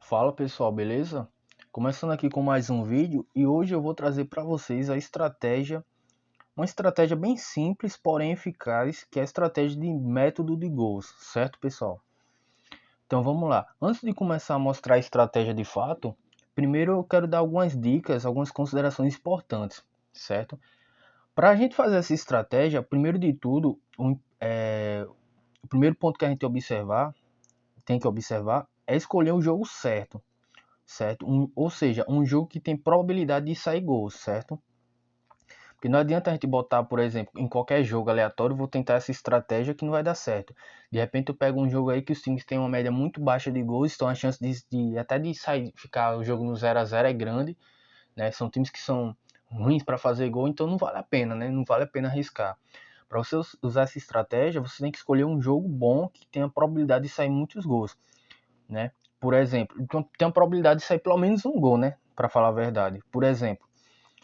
Fala pessoal, beleza? Começando aqui com mais um vídeo e hoje eu vou trazer para vocês uma estratégia bem simples, porém eficaz, que é a estratégia de método de gols, certo pessoal? Então vamos lá. Antes de começar a mostrar a estratégia de fato, primeiro eu quero dar algumas dicas, algumas considerações importantes, certo? Para a gente fazer essa estratégia, primeiro de tudo, o primeiro ponto que a gente tem que observar é escolher o jogo certo. Certo? Ou seja, um jogo que tem probabilidade de sair gols, certo? Porque não adianta a gente botar, por exemplo, em qualquer jogo aleatório, vou tentar essa estratégia que não vai dar certo. De repente eu pego um jogo aí que os times têm uma média muito baixa de gols, então a chance até de sair, ficar o jogo no 0 a 0 é grande, né? São times que são ruins para fazer gol, então não vale a pena, né? Não vale a pena arriscar. Para você usar essa estratégia, você tem que escolher um jogo bom que tenha probabilidade de sair muitos gols, né? Por exemplo, então tem a probabilidade de sair pelo menos um gol, né? Para falar a verdade. Por exemplo,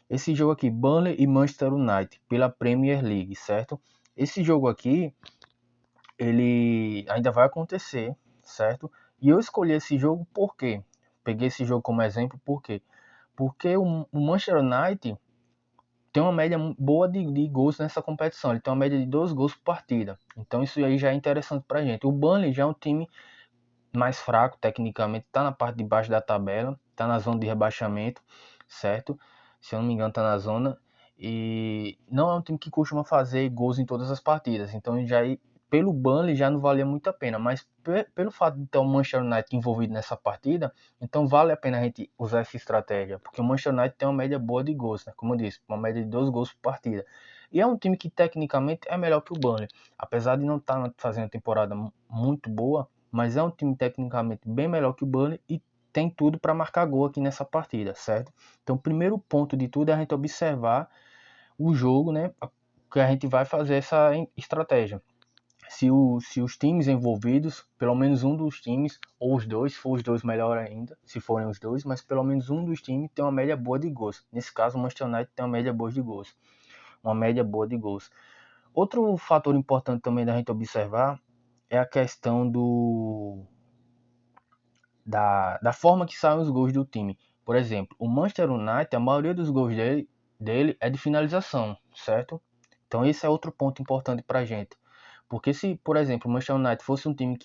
esse jogo aqui, Burnley e Manchester United, pela Premier League, certo? Esse jogo aqui, ele ainda vai acontecer, certo? E eu escolhi esse jogo por quê? Peguei esse jogo como exemplo por quê? Porque o Manchester United tem uma média boa de gols nessa competição. Ele tem uma média de 2 gols por partida. Então isso aí já é interessante pra gente. O Burnley já é um time mais fraco tecnicamente, está na parte de baixo da tabela, está na zona de rebaixamento, certo? Se eu não me engano, está na zona. E não é um time que costuma fazer gols em todas as partidas. Então, pelo Burnley já não valia muito a pena. Mas pelo fato de ter o Manchester United envolvido nessa partida, então vale a pena a gente usar essa estratégia. Porque o Manchester United tem uma média boa de gols, né? Como eu disse, uma média de 2 gols por partida. E é um time que tecnicamente é melhor que o Burnley. Apesar de não estar fazendo uma temporada muito boa, mas é um time tecnicamente bem melhor que o Burnley e tem tudo para marcar gol aqui nessa partida, certo? Então, o primeiro ponto de tudo é a gente observar o jogo, né? Que a gente vai fazer essa estratégia. Se os times envolvidos, pelo menos um dos times, ou os dois, se for os dois, melhor ainda, se forem os dois, mas pelo menos um dos times tem uma média boa de gols. Nesse caso, o Manchester United tem uma média boa de gols. Uma média boa de gols. Outro fator importante também da gente observar é a questão da forma que saem os gols do time. Por exemplo, o Manchester United, a maioria dos gols dele é de finalização, certo? Então esse é outro ponto importante para a gente. Porque se, por exemplo, o Manchester United fosse um time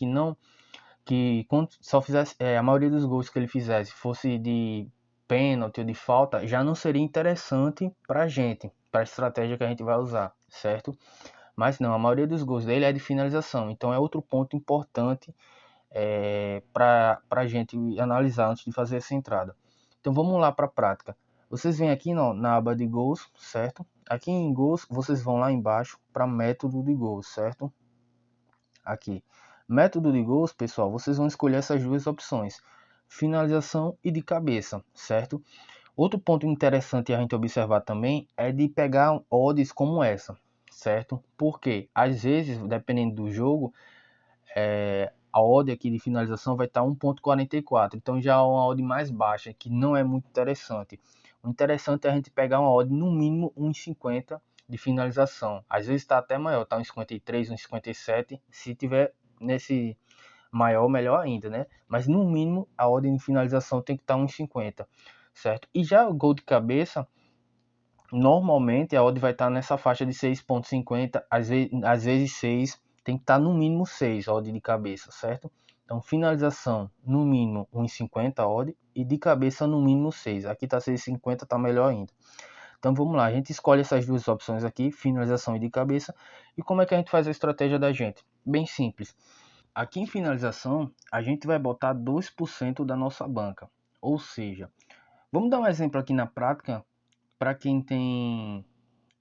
que quando só fizesse, a maioria dos gols que ele fizesse fosse de pênalti ou de falta, já não seria interessante para a gente, para a estratégia que a gente vai usar, certo? Mas não, a maioria dos gols dele é de finalização. Então é outro ponto importante para a gente analisar antes de fazer essa entrada. Então vamos lá para a prática. Vocês vêm aqui na aba de gols, certo? Aqui em gols, vocês vão lá embaixo para método de gols, certo? Aqui. Método de gols, pessoal, vocês vão escolher essas duas opções, finalização e de cabeça, certo? Outro ponto interessante a gente observar também é de pegar odds como essa, certo? Porque às vezes, dependendo do jogo, a odd aqui de finalização vai estar 1,44, então já é uma odd mais baixa, que não é muito interessante. O interessante é a gente pegar uma odd no mínimo 1,50 de finalização. Às vezes está até maior, está 1,53, 1,57. Se tiver nesse maior, melhor ainda, né? Mas no mínimo a odd de finalização tem que estar 1,50, certo? E já o gol de cabeça, normalmente a odd vai estar nessa faixa de 6,50, às vezes 6, tem que estar no mínimo 6 odd de cabeça, certo? Então finalização no mínimo 1,50 odd e de cabeça no mínimo 6. Aqui está 6,50, está melhor ainda. Então vamos lá, a gente escolhe essas duas opções aqui, finalização e de cabeça. E como é que a gente faz a estratégia da gente? Bem simples. Aqui em finalização, a gente vai botar 2% da nossa banca. Ou seja, vamos dar um exemplo aqui na prática para quem tem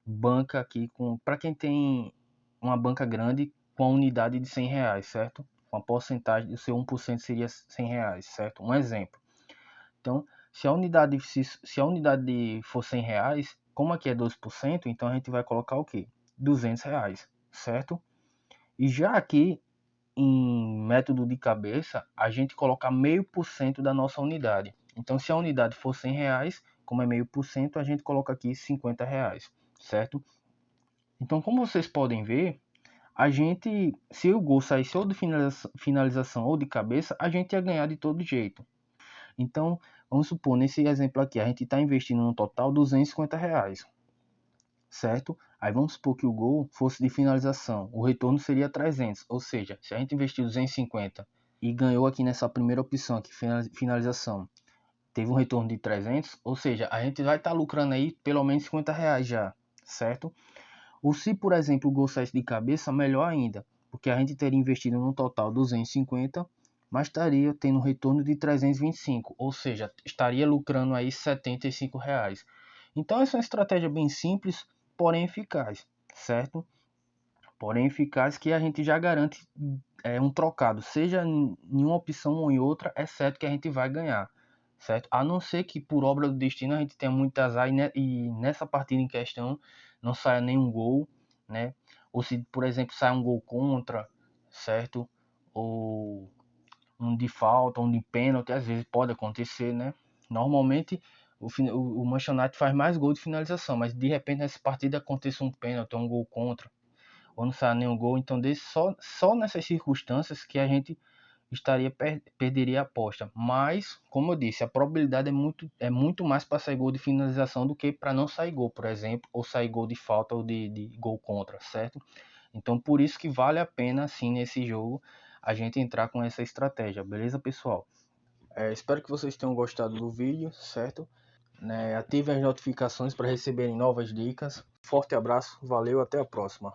banca aqui para quem tem uma banca grande com a unidade de R$ 100, certo? Com a porcentagem do seu 1% seria R$ 100, certo? Um exemplo. Então, se a unidade for R$ 100, como aqui é 2%, então a gente vai colocar o quê? R$ 200, certo? E já aqui em método de cabeça, a gente coloca 0,5% da nossa unidade. Então, se a unidade for R$ 100, como é 0,5%, a gente coloca aqui R$ 50, certo? Então, como vocês podem ver, a gente, se o gol saísse ou de finalização ou de cabeça, a gente ia ganhar de todo jeito. Então, vamos supor, nesse exemplo aqui, a gente está investindo no total R$ 250, certo? Aí vamos supor que o gol fosse de finalização, o retorno seria 300, ou seja, se a gente investiu 250 e ganhou aqui nessa primeira opção aqui, finalização, teve um retorno de 300, ou seja, a gente vai estar lucrando aí pelo menos R$ 50 já, certo? Ou se, por exemplo, o gol saísse de cabeça, melhor ainda, porque a gente teria investido no total 250, mas estaria tendo um retorno de 325, ou seja, estaria lucrando aí R$ 75. Então essa é uma estratégia bem simples, porém eficaz, certo? Porém eficaz que a gente já garante um trocado, seja em uma opção ou em outra, é certo que a gente vai ganhar, certo? A não ser que por obra do destino a gente tenha muito azar e nessa partida em questão não saia nenhum gol, né? Ou se, por exemplo, sai um gol contra, certo? Ou um de falta, um de pênalti, às vezes pode acontecer, né? Normalmente o Manchester United faz mais gol de finalização, mas de repente nessa partida aconteça um pênalti, um gol contra, ou não sai nenhum gol, então só nessas circunstâncias que a gente perderia a aposta. Mas, como eu disse, a probabilidade é muito mais para sair gol de finalização do que para não sair gol, por exemplo, ou sair gol de falta ou de gol contra, certo? Então, por isso que vale a pena, sim, nesse jogo, a gente entrar com essa estratégia, beleza, pessoal? Espero que vocês tenham gostado do vídeo, certo? Ativem as notificações para receberem novas dicas. Forte abraço, valeu, até a próxima.